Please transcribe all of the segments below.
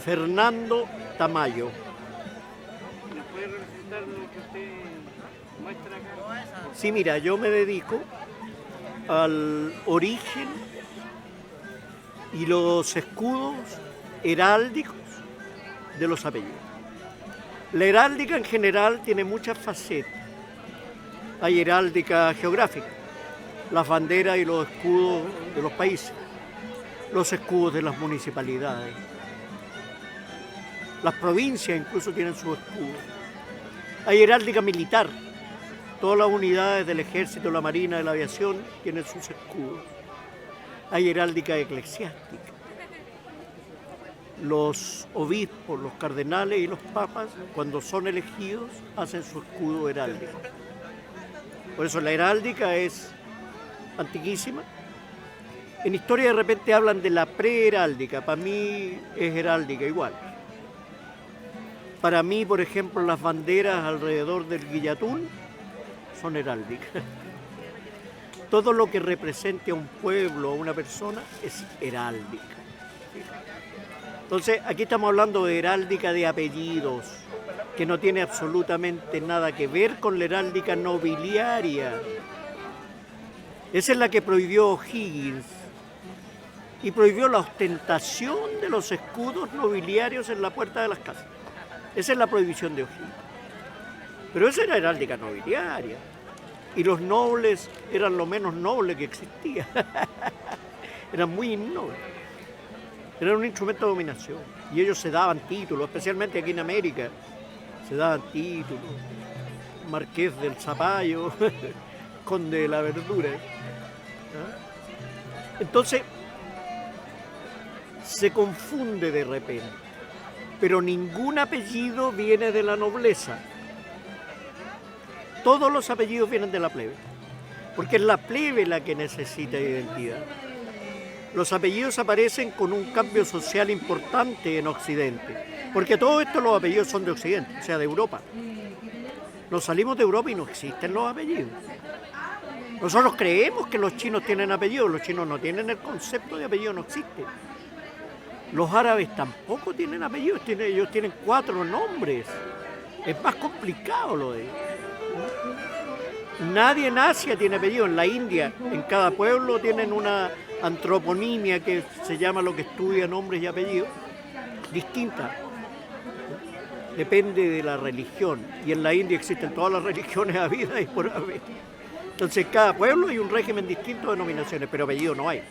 Fernando Tamayo. ¿Nos puede representar lo que usted muestra acá? Sí, mira, yo me dedico al origen y los escudos heráldicos de los apellidos. La heráldica en general tiene muchas facetas. Hay heráldica geográfica, las banderas y los escudos de los países, los escudos de las municipalidades. Las provincias incluso tienen sus escudos. Hay heráldica militar. Todas las unidades del ejército, la marina, de la aviación tienen sus escudos. Hay heráldica eclesiástica. Los obispos, los cardenales y los papas, cuando son elegidos, hacen su escudo heráldico. Por eso la heráldica es antiquísima. En historia de repente hablan de la preheráldica. Para mí es heráldica igual. Para mí, por ejemplo, las banderas alrededor del guillatún son heráldicas. Todo lo que represente a un pueblo, a una persona, es heráldica. Entonces, aquí estamos hablando de heráldica de apellidos, que no tiene absolutamente nada que ver con la heráldica nobiliaria. Esa es la que prohibió O'Higgins. Y prohibió la ostentación de los escudos nobiliarios en la puerta de las casas. Esa es la prohibición de O'Higgins. Pero esa era heráldica nobiliaria. Y los nobles eran lo menos noble que existía. Eran muy innobles. Eran un instrumento de dominación. Y ellos se daban títulos, especialmente aquí en América. Se daban títulos. Marqués del Zapallo, conde de la verdura. Entonces, se confunde de repente. Pero ningún apellido viene de la nobleza. Todos los apellidos vienen de la plebe, porque es la plebe la que necesita identidad. Los apellidos aparecen con un cambio social importante en Occidente, porque todo esto los apellidos son de Occidente, o sea, de Europa. Nos salimos de Europa y no existen los apellidos. Nosotros creemos que los chinos tienen apellidos, los chinos no tienen el concepto de apellido, no existe. Los árabes tampoco tienen apellidos, ellos tienen 4 nombres. Es más complicado lo de ellos. Nadie en Asia tiene apellido. En la India, en cada pueblo tienen una antroponimia que se llama lo que estudia nombres y apellidos, distinta. Depende de la religión. Y en la India existen todas las religiones habidas y por haber. Entonces, en cada pueblo hay un régimen distinto de denominaciones, pero apellido no hay.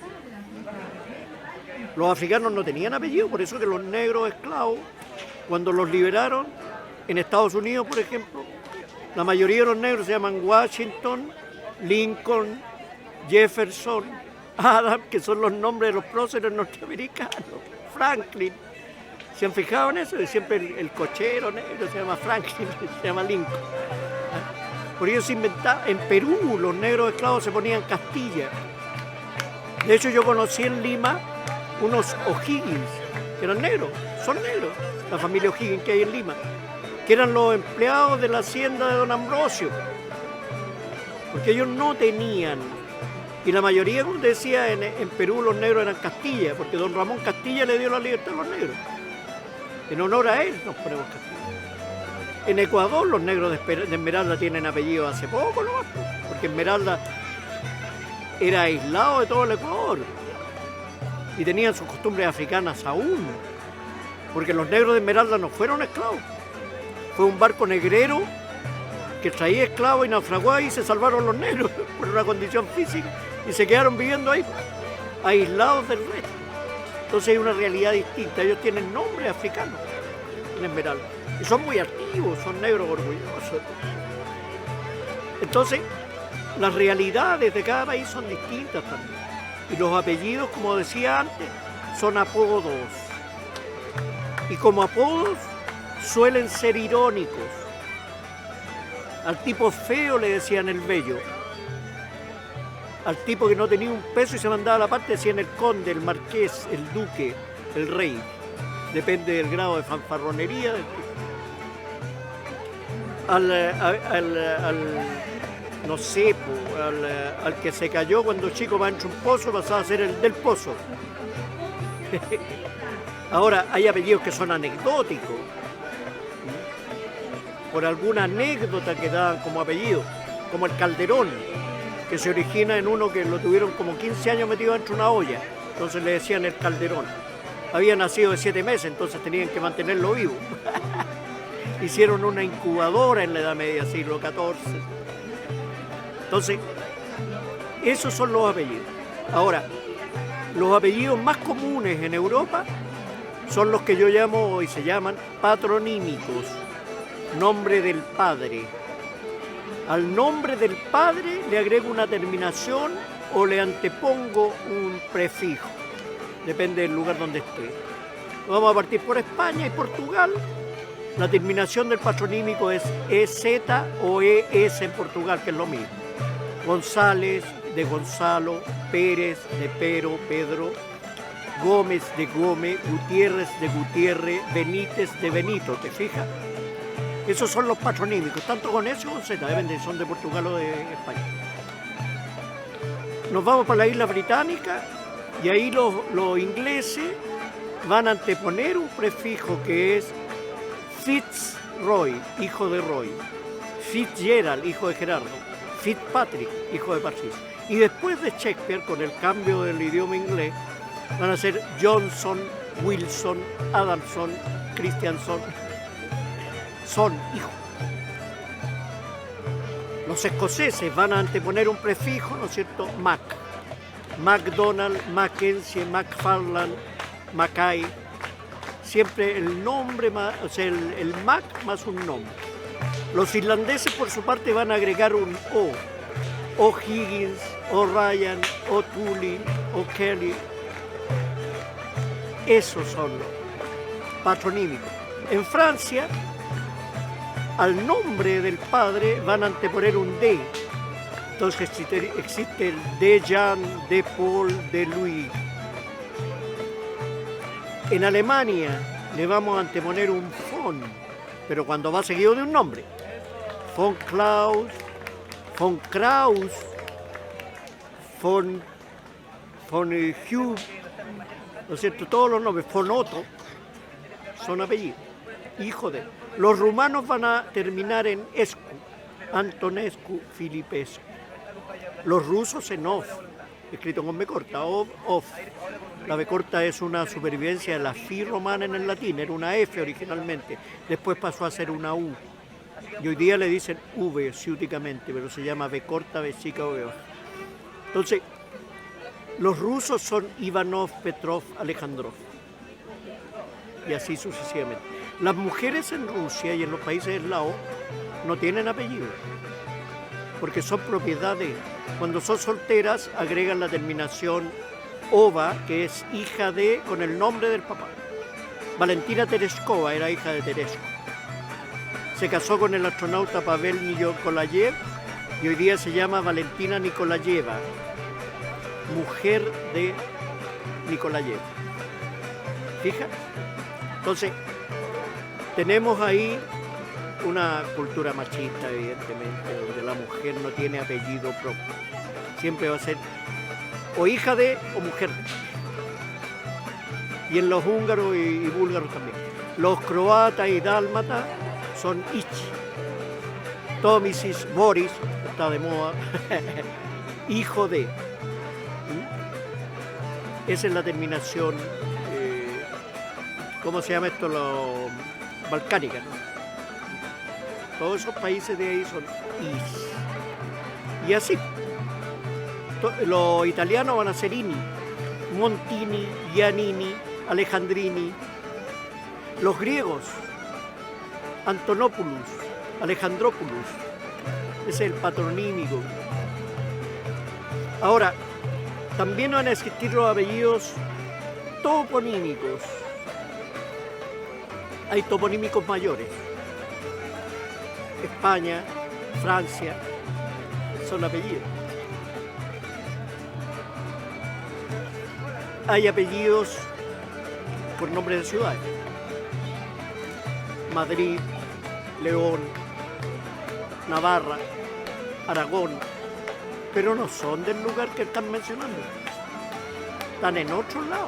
Los africanos no tenían apellido, por eso que los negros esclavos, cuando los liberaron, en Estados Unidos, por ejemplo, la mayoría de los negros se llaman Washington, Lincoln, Jefferson, Adams, que son los nombres de los próceres norteamericanos, Franklin. ¿Se han fijado en eso? Siempre el cochero negro se llama Franklin, se llama Lincoln. Por ello se inventaba, en Perú los negros esclavos se ponían Castilla. De hecho yo conocí en Lima unos O'Higgins, que eran negros, son negros, la familia O'Higgins que hay en Lima, que eran los empleados de la hacienda de don Ambrosio, porque ellos no tenían, y la mayoría, como decía, en Perú los negros eran Castilla, porque don Ramón Castilla le dio la libertad a los negros. En honor a él nos ponemos Castilla. En Ecuador los negros de Esmeralda tienen apellido hace poco, ¿no? Porque Esmeralda era aislado de todo el Ecuador y tenían sus costumbres africanas aún, porque los negros de Esmeralda no fueron esclavos. Fue un barco negrero que traía esclavos y naufragó ahí y se salvaron los negros por una condición física y se quedaron viviendo ahí, aislados del resto. Entonces hay una realidad distinta. Ellos tienen nombre africano en Esmeralda y son muy activos, son negros orgullosos. Entonces las realidades de cada país son distintas también. Y los apellidos, como decía antes, son apodos. Y como apodos suelen ser irónicos. Al tipo feo le decían el bello. Al tipo que no tenía un peso y se mandaba a la parte decían el conde, el marqués, el duque, el rey. Depende del grado de fanfarronería del tipo. No sé, al que se cayó cuando chico va entre un pozo pasaba a ser el del pozo. Ahora, hay apellidos que son anecdóticos, por alguna anécdota que dan como apellido, como el Calderón, que se origina en uno que lo tuvieron como 15 años metido dentro de una olla, entonces le decían el Calderón. Había nacido de 7 meses, entonces tenían que mantenerlo vivo. Hicieron una incubadora en la Edad Media, siglo XIV. Entonces, esos son los apellidos. Ahora, los apellidos más comunes en Europa son los que yo llamo y se llaman patronímicos, nombre del padre. Al nombre del padre le agrego una terminación o le antepongo un prefijo, depende del lugar donde esté. Vamos a partir por España y Portugal. La terminación del patronímico es EZ o ES en Portugal, que es lo mismo. González, de Gonzalo, Pérez, de Pero, Pedro, Gómez, de Gómez, Gutiérrez, de Gutiérrez, Benítez, de Benito, ¿te fijas? Esos son los patronímicos, tanto con S o con Z, depende si son de Portugal o de España. Nos vamos para la isla británica y ahí los ingleses van a anteponer un prefijo que es Fitzroy, hijo de Roy, Fitzgerald, hijo de Gerardo, Fitzpatrick, hijo de Patricio. Y después de Shakespeare, con el cambio del idioma inglés, van a ser Johnson, Wilson, Adamson, Christianson, son hijo. Los escoceses van a anteponer un prefijo, ¿no es cierto? Mac, MacDonald, Mackenzie, MacFarlane, Mackay. Siempre el nombre, más, o sea, el Mac más un nombre. Los irlandeses, por su parte, van a agregar un O. O'Higgins, O'Ryan, O'Toole, O'Kelly. Esos son los patronímicos. En Francia, al nombre del padre van a anteponer un D. Entonces existe el de Jean, de Paul, de Louis. En Alemania le vamos a anteponer un von, pero cuando va seguido de un nombre. Von Klaus, von Kraus, von Hugh, ¿no es cierto? Todos los nombres, von Otto, son apellidos, hijo de. Los rumanos van a terminar en Escu, Antonescu, Filipescu. Los rusos en Ov, escrito con B corta, Ov. La B corta es una supervivencia de la fi romana en el latín, era una F originalmente, después pasó a ser una U. Y hoy día le dicen V ciúticamente, pero se llama B corta, B chica o B baja. Entonces, los rusos son Ivanov, Petrov, Alejandrov. Y así sucesivamente. Las mujeres en Rusia y en los países eslavos no tienen apellido, porque son propiedad de. Cuando son solteras, agregan la terminación Ova, que es hija de, con el nombre del papá. Valentina Tereskova era hija de Teresko. Se casó con el astronauta Pavel Nikolayev y hoy día se llama Valentina Nikolayeva, mujer de Nikolayev. ¿Fija? Entonces, tenemos ahí una cultura machista, evidentemente, donde la mujer no tiene apellido propio. Siempre va a ser o hija de o mujer de. Y en los húngaros y búlgaros también. Los croatas y dálmatas son Ichi. Tomisis, Boris, está de moda, hijo de. Esa es la terminación, ¿cómo se llama esto? Balcánica, ¿no? Todos esos países de ahí son Is. Y así. Los italianos van a ser Ini, Montini, Giannini, Alejandrini. Los griegos, Antonopoulos, Alejandropoulos. Ese es el patronímico. Ahora, también van a existir los apellidos toponímicos. Hay toponímicos mayores. España, Francia, son apellidos. Hay apellidos por nombres de ciudades. Madrid, León, Navarra, Aragón, pero no son del lugar que están mencionando. están en otro lado.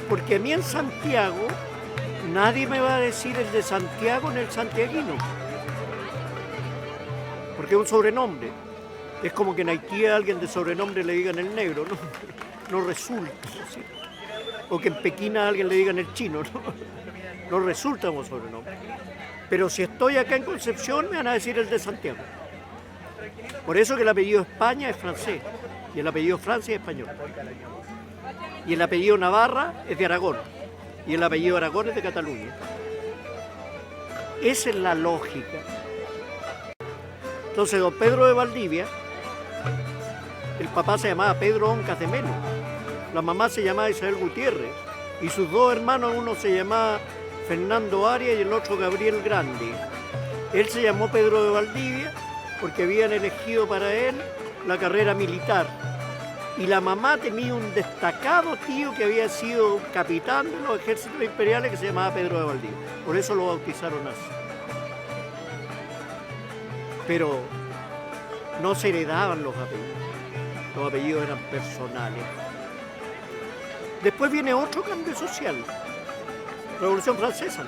Porque a mí en Santiago, nadie me va a decir el de Santiago en el santiaguino. Porque es un sobrenombre. Es como que en Haití a alguien de sobrenombre le digan el negro, ¿no? No resulta, ¿sí? O que en Pekín a alguien le digan el chino, ¿no? No resulta como sobrenombre. Pero si estoy acá en Concepción, me van a decir el de Santiago. Por eso que el apellido España es francés, y el apellido Francia es español. Y el apellido Navarra es de Aragón, y el apellido Aragón es de Cataluña. Esa es la lógica. Entonces, don Pedro de Valdivia, el papá se llamaba Pedro Oncas de Melo, la mamá se llamaba Isabel Gutiérrez, y sus dos hermanos, uno se llamaba Fernando Arias y el otro Gabriel Grande. Él se llamó Pedro de Valdivia porque habían elegido para él la carrera militar. Y la mamá tenía un destacado tío que había sido capitán de los ejércitos imperiales que se llamaba Pedro de Valdivia. Por eso lo bautizaron así. Pero no se heredaban los apellidos eran personales. Después viene otro cambio social. Revolución Francesa,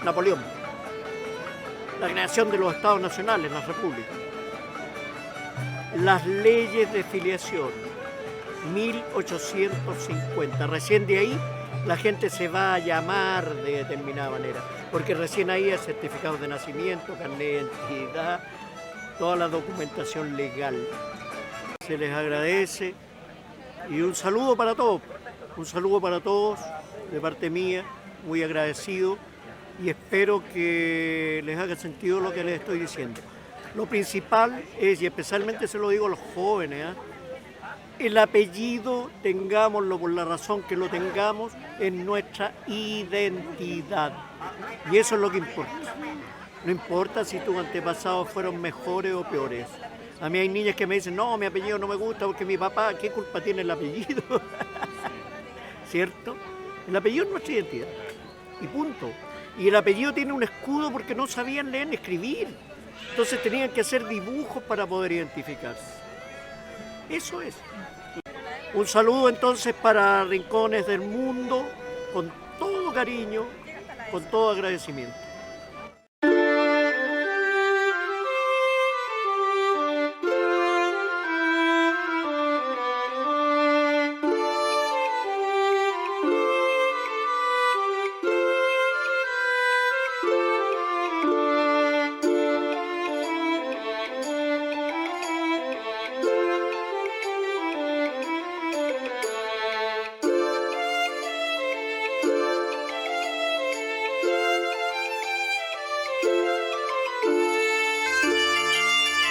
Napoleón, la creación de los estados nacionales, las repúblicas, las leyes de filiación, 1850. Recién de ahí la gente se va a llamar de determinada manera, porque recién ahí hay certificados de nacimiento, carnet de identidad, toda la documentación legal. Se les agradece y un saludo para todos de parte mía, muy agradecido y espero que les haga sentido lo que les estoy diciendo. Lo principal es, y especialmente se lo digo a los jóvenes, el apellido, tengámoslo por la razón que lo tengamos, es nuestra identidad. Y eso es lo que importa. No importa si tus antepasados fueron mejores o peores. A mí hay niñas que me dicen, no, mi apellido no me gusta porque mi papá, ¿qué culpa tiene el apellido? ¿Cierto? El apellido es nuestra identidad. Y punto. Y el apellido tiene un escudo porque no sabían leer ni escribir. Entonces tenían que hacer dibujos para poder identificarse. Eso es. Un saludo entonces para Rincones del Mundo, con todo cariño, con todo agradecimiento.